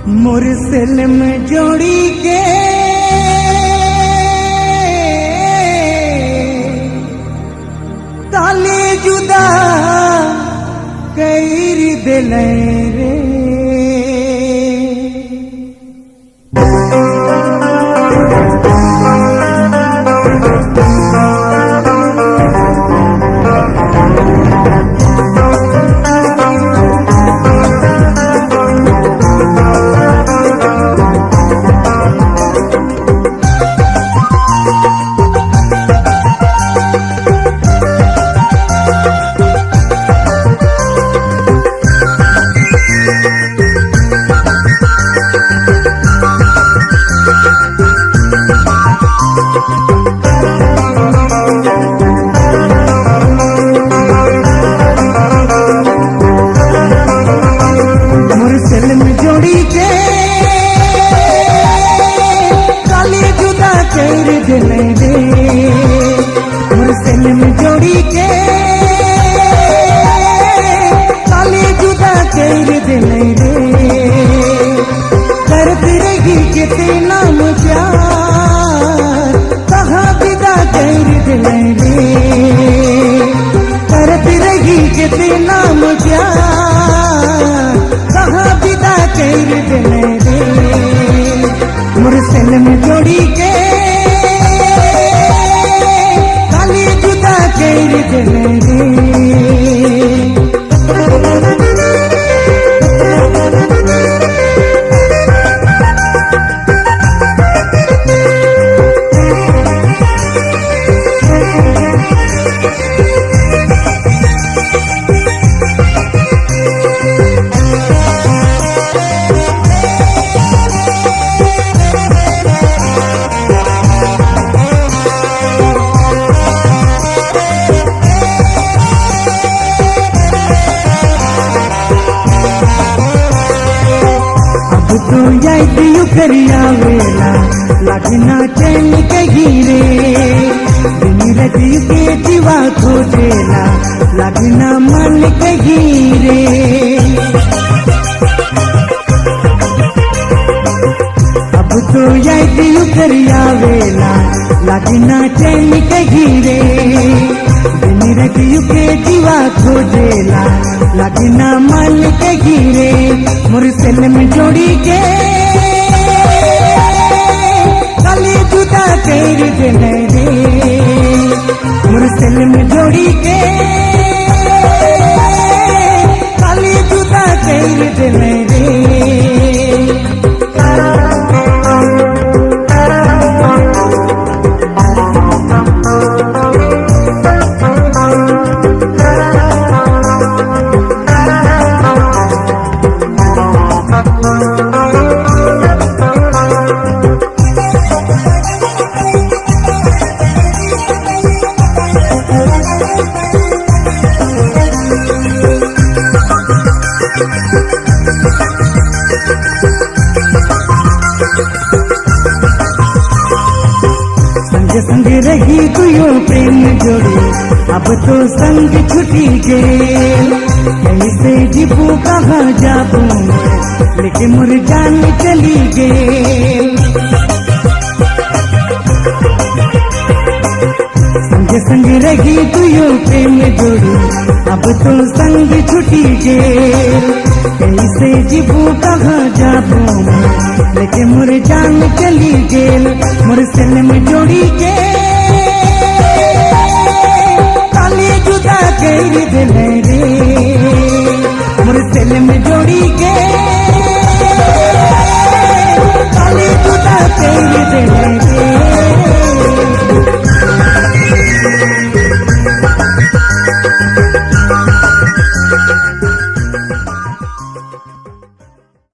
मुरसल में जोड़ी के ताले जुदा कैर दिले रे। मुरसल में जोड़ी के ताले जुदा कर दिले रे। करती रही कितना प्यार कहाँ विदा कर दिले रे। करती रही कितना प्यार कहाँ विदा कर दिले रे। मुरसल में जोड़ी के दियो करिया वेला लगना चैन कहीं रे। दिन रति के जीवा खोजेला लगना मन कहीं रे। अब तो याद दियो करिया वेला लगना चैन कहीं रे। दिन रति के जीवा खोजेला लगना मन कहीं रे। मुरसल में जोड़ी के ताले जुदा कर दिले रे। मुरसल में जोड़ी के ताले जुदा कर दिले रे। संग रही तुयो प्रेम जोड़ी अब तो संग छुटी गए। कैसे जीबू कहाँ जाबू लेकिन मुर जान चली गए। संग रही तुयो प्रेम जोड़ी अब तो संग छुटी गए। कैसे जीबू कहाँ जाबू लेकिन मुर जान चली गेल। मुरसल में जोड़ी के ताले जुदा कर दिले